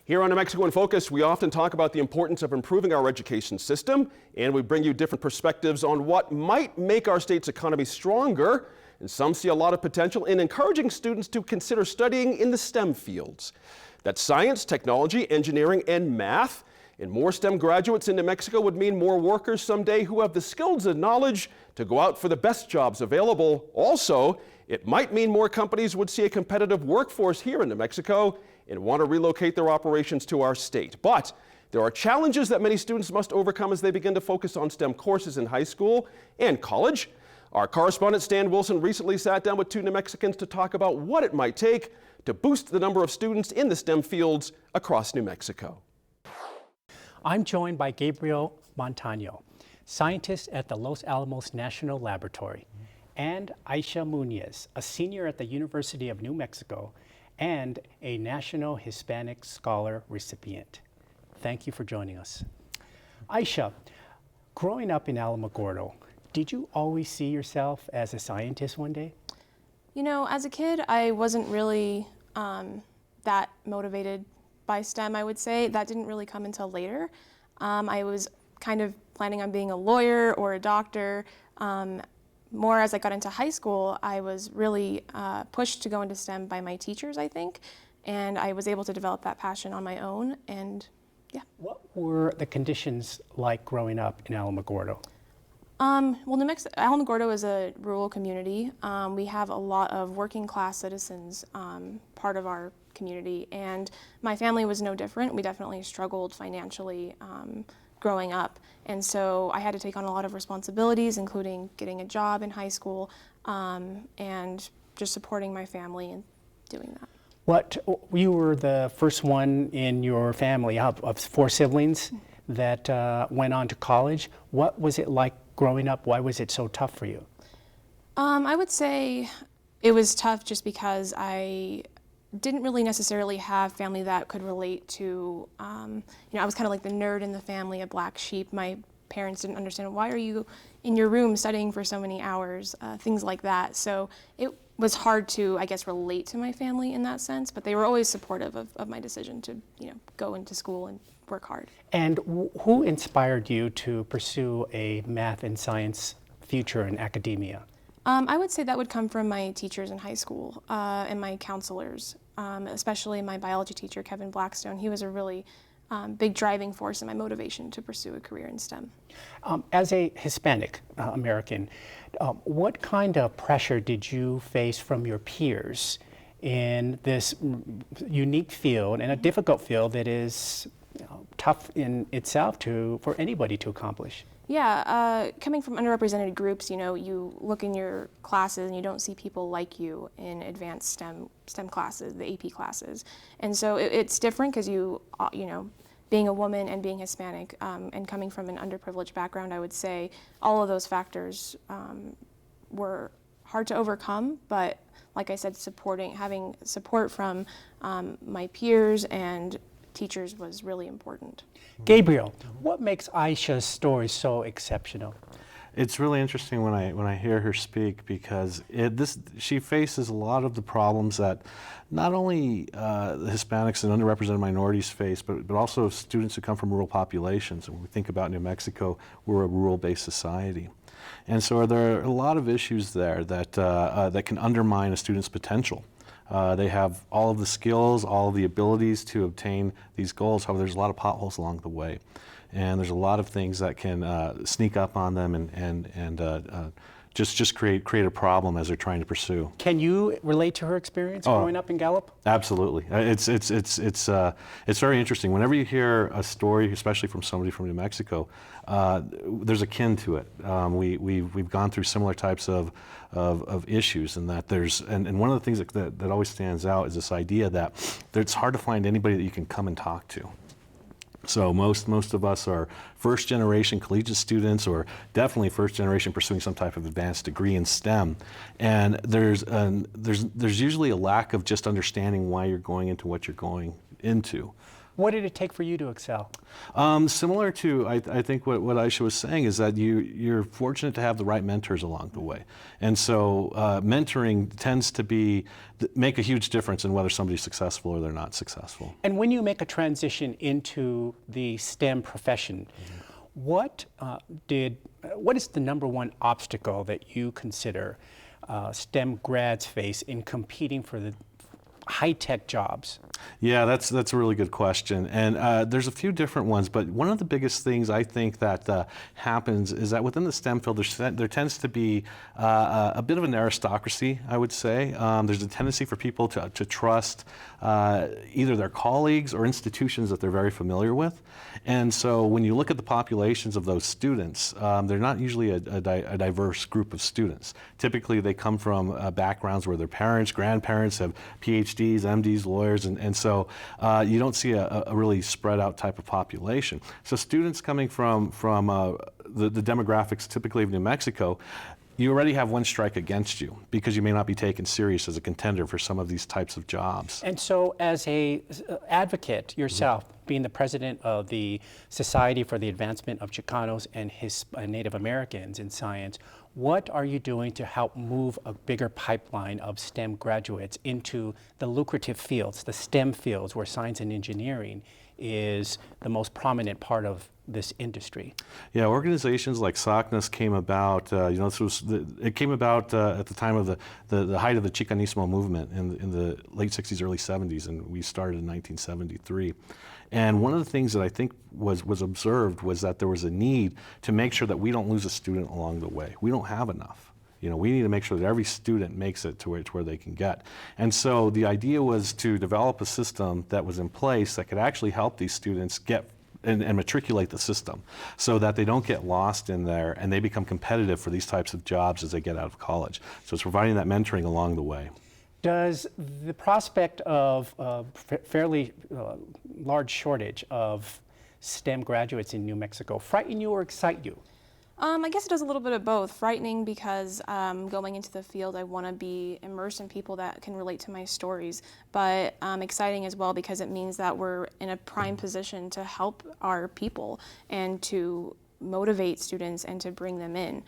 Here on New Mexico in Focus, we often talk about the importance of improving our education system, and we bring you different perspectives on what might make our state's economy stronger. And some see a lot of potential in encouraging students to consider studying in the STEM fields. That's science, technology, engineering, and math. And more STEM graduates in New Mexico would mean more workers someday who have the skills and knowledge to go out for the best jobs available. Also, it might mean more companies would see a competitive workforce here in New Mexico and want to relocate their operations to our state. But there are challenges that many students must overcome as they begin to focus on STEM courses in high school and college. Our correspondent Stan Wilson recently sat down with two New Mexicans to talk about what it might take to boost the number of students in the STEM fields across New Mexico. I'm joined by Gabriel Montano, scientist at the Los Alamos National Laboratory, and Aisha Muñez, a senior at the University of New Mexico and a National Hispanic Scholar recipient. Thank you for joining us. Aisha, growing up in Alamogordo, did you always see yourself as a scientist one day? You know, as a kid, I wasn't really that motivated by STEM, I would say. That didn't really come until later. I was kind of planning on being a lawyer or a doctor. More as I got into high school, I was really pushed to go into STEM by my teachers, I think, and I was able to develop that passion on my own, and yeah. What were the conditions like growing up in Alamogordo? Well, Alamogordo is a rural community. We have a lot of working class citizens part of our community, and my family was no different. We definitely struggled financially growing up, and so I had to take on a lot of responsibilities, including getting a job in high school and just supporting my family and doing that. You were the first one in your family of four siblings that went on to college. What was it like growing up? Why was it so tough for you? I would say it was tough just because I didn't really necessarily have family that could relate to, I was kind of like the nerd in the family, a black sheep. My parents didn't understand, why are you in your room studying for so many hours, things like that. So it was hard to, I guess, relate to my family in that sense, but they were always supportive of my decision to, go into school and work hard. And who inspired you to pursue a math and science future in academia? I would say that would come from my teachers in high school and my counselors, especially my biology teacher, Kevin Blackstone. He was a really big driving force in my motivation to pursue a career in STEM. As a Hispanic American, what kind of pressure did you face from your peers in this unique field and a difficult field that is tough in itself for anybody to accomplish? Yeah, coming from underrepresented groups, you look in your classes and you don't see people like you in advanced STEM classes, the AP classes. And so it's different because being a woman and being Hispanic and coming from an underprivileged background, I would say all of those factors were hard to overcome, but like I said, having support from my peers and teachers was really important. Gabriel, what makes Aisha's story so exceptional? It's really interesting when I hear her speak, because she faces a lot of the problems that not only the Hispanics and underrepresented minorities face, but also students who come from rural populations. And when we think about New Mexico, we're a rural-based society. And so there are a lot of issues there that can undermine a student's potential. They have all of the skills, all of the abilities to obtain these goals. However, there's a lot of potholes along the way, and there's a lot of things that can sneak up on them and just create a problem as they're trying to pursue. Can you relate to her experience growing up in Gallup? Absolutely. It's very interesting. Whenever you hear a story, especially from somebody from New Mexico, there's a kin to it. We've gone through similar types of issues, and that and one of the things that always stands out is this idea that it's hard to find anybody that you can come and talk to. So most of us are first generation collegiate students, or definitely first generation pursuing some type of advanced degree in STEM. And there's usually a lack of just understanding why you're going into what you're going into. What did it take for you to excel? Similar to, I think what Aisha was saying is that you're fortunate to have the right mentors along the way. And so mentoring tends to make a huge difference in whether somebody's successful or they're not successful. And when you make a transition into the STEM profession, what is the number one obstacle that you consider STEM grads face in competing for the high-tech jobs? Yeah, that's a really good question, and there's a few different ones. But one of the biggest things I think that happens is that within the STEM field, there tends to be a bit of an aristocracy, I would say. There's a tendency for people to trust either their colleagues or institutions that they're very familiar with. And so when you look at the populations of those students, they're not usually a diverse group of students. Typically, they come from backgrounds where their parents, grandparents have PhDs, MDs, lawyers, and so you don't see a really spread out type of population. So students coming from the demographics typically of New Mexico, you already have one strike against you because you may not be taken serious as a contender for some of these types of jobs. And so as a advocate yourself, being the president of the Society for the Advancement of Chicanos and Native Americans in Science, what are you doing to help move a bigger pipeline of STEM graduates into the lucrative fields, the STEM fields where science and engineering is the most prominent part of this industry? Yeah, organizations like SACNAS came about, it came about at the time of the height of the Chicanismo movement in the late 60s, early 70s, and we started in 1973. And one of the things that I think was observed was that there was a need to make sure that we don't lose a student along the way. We don't have enough. We need to make sure that every student makes it to where they can get. And so the idea was to develop a system that was in place that could actually help these students get and matriculate the system so that they don't get lost in there and they become competitive for these types of jobs as they get out of college. So it's providing that mentoring along the way. Does the prospect of a fairly large shortage of STEM graduates in New Mexico frighten you or excite you? I guess it does a little bit of both. Frightening because going into the field, I want to be immersed in people that can relate to my stories, but exciting as well because it means that we're in a prime position to help our people and to motivate students and to bring them in.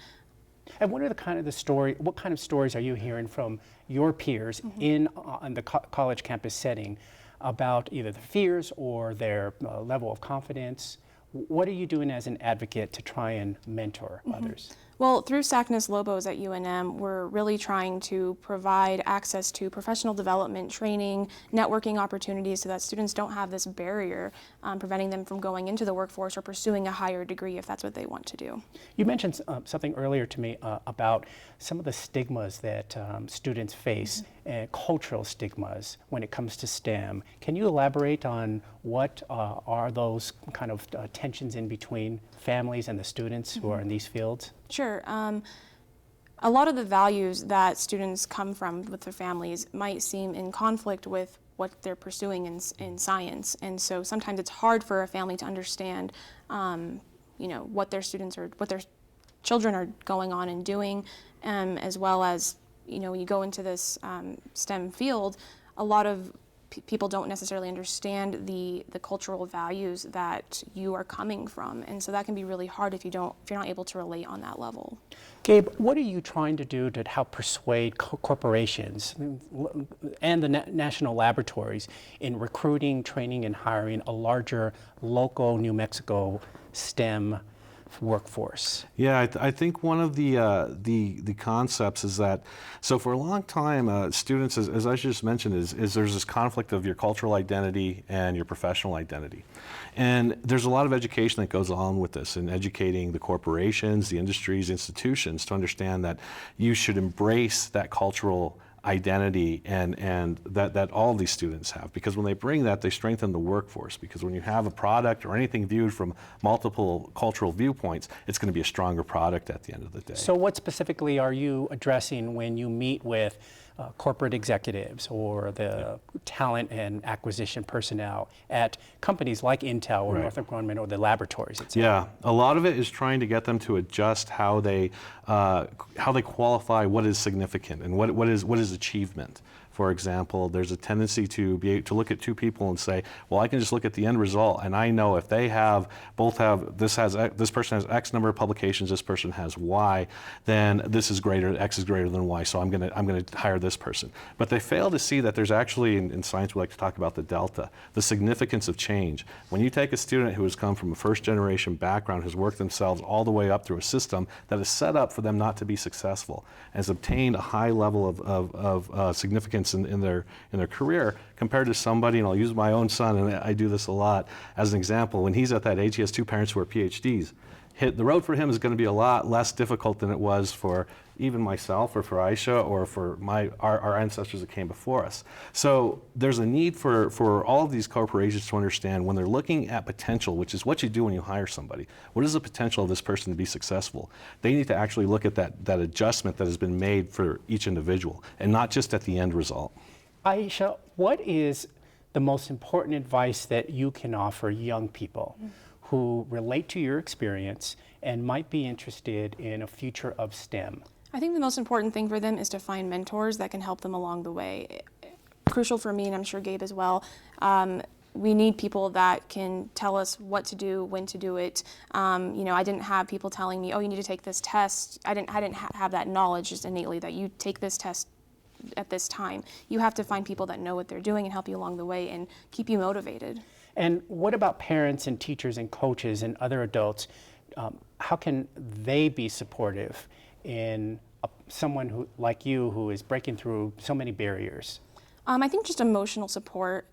And what kind of stories are you hearing from your peers in the college campus setting about either the fears or their level of confidence? What are you doing as an advocate to try and mentor others? Well, through SACNAS Lobos at UNM, we're really trying to provide access to professional development, training, networking opportunities so that students don't have this barrier preventing them from going into the workforce or pursuing a higher degree if that's what they want to do. You mentioned something earlier to me about some of the stigmas that students face, cultural stigmas when it comes to STEM. Can you elaborate on what are those kind of tensions in between families and the students who are in these fields? Sure. A lot of the values that students come from with their families might seem in conflict with what they're pursuing in science, and so sometimes it's hard for a family to understand, what their children are going on and doing, as well as, when you go into this STEM field, a lot of people don't necessarily understand the cultural values that you are coming from, and so that can be really hard if you're not able to relate on that level. Gabe, what are you trying to do to help persuade corporations and the national laboratories in recruiting, training, and hiring a larger local New Mexico STEM workforce? Yeah, I think one of the concepts is that, so for a long time, students, as I just mentioned, is there's this conflict of your cultural identity and your professional identity. And there's a lot of education that goes on with this in educating the corporations, the industries, institutions to understand that you should embrace that cultural identity and that all of these students have, because when they bring that, they strengthen the workforce, because when you have a product or anything viewed from multiple cultural viewpoints, it's going to be a stronger product at the end of the day. So what specifically are you addressing when you meet with corporate executives or the talent and acquisition personnel at companies like Intel or Northrop Grumman or the laboratories, etc.? Yeah, a lot of it is trying to get them to adjust how they qualify what is significant and what is achievement for example, there's a tendency to to look at two people and say, well, I can just look at the end result, and I know if they this person has X number of publications, this person has Y, then this is greater, X is greater than Y, so I'm gonna hire this person. But they fail to see that there's actually, in science we like to talk about the delta, the significance of change. When you take a student who has come from a first generation background, who's worked themselves all the way up through a system that is set up for them not to be successful, and has obtained a high level of significance in their career, compared to somebody, and I'll use my own son, and I do this a lot as an example, when he's at that age, he has two parents who are PhDs. The road for him is going to be a lot less difficult than it was for even myself or for Aisha or for our ancestors that came before us. So there's a need for all of these corporations to understand when they're looking at potential, which is what you do when you hire somebody. What is the potential of this person to be successful? They need to actually look at that adjustment that has been made for each individual and not just at the end result. Aisha, what is the most important advice that you can offer young people who relate to your experience and might be interested in a future of STEM? I think the most important thing for them is to find mentors that can help them along the way. Crucial for me, and I'm sure Gabe as well, we need people that can tell us what to do, when to do it. I didn't have people telling me, oh, you need to take this test. I didn't have that knowledge just innately that you take this test at this time. You have to find people that know what they're doing and help you along the way and keep you motivated. And what about parents and teachers and coaches and other adults? How can they be supportive in someone who, like you, who is breaking through so many barriers? I think just emotional support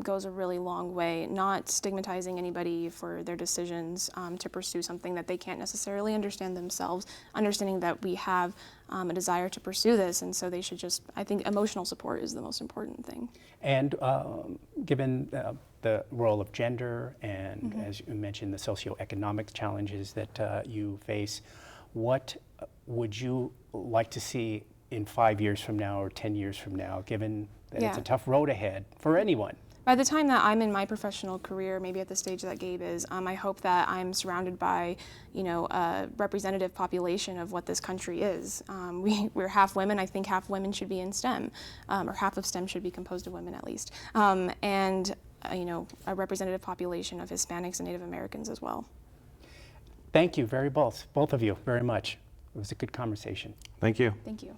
goes a really long way, not stigmatizing anybody for their decisions to pursue something that they can't necessarily understand themselves, understanding that we have a desire to pursue this, and so they should I think emotional support is the most important thing. And given the role of gender and, as you mentioned, the socioeconomic challenges that you face, what would you like to see in 5 years from now or 10 years from now, given that it's a tough road ahead for anyone? By the time that I'm in my professional career, maybe at the stage that Gabe is, I hope that I'm surrounded by, a representative population of what this country is. We're half women. I think half women should be in STEM, or half of STEM should be composed of women at least. And a representative population of Hispanics and Native Americans as well. Thank you both of you very much. It was a good conversation. Thank you. Thank you.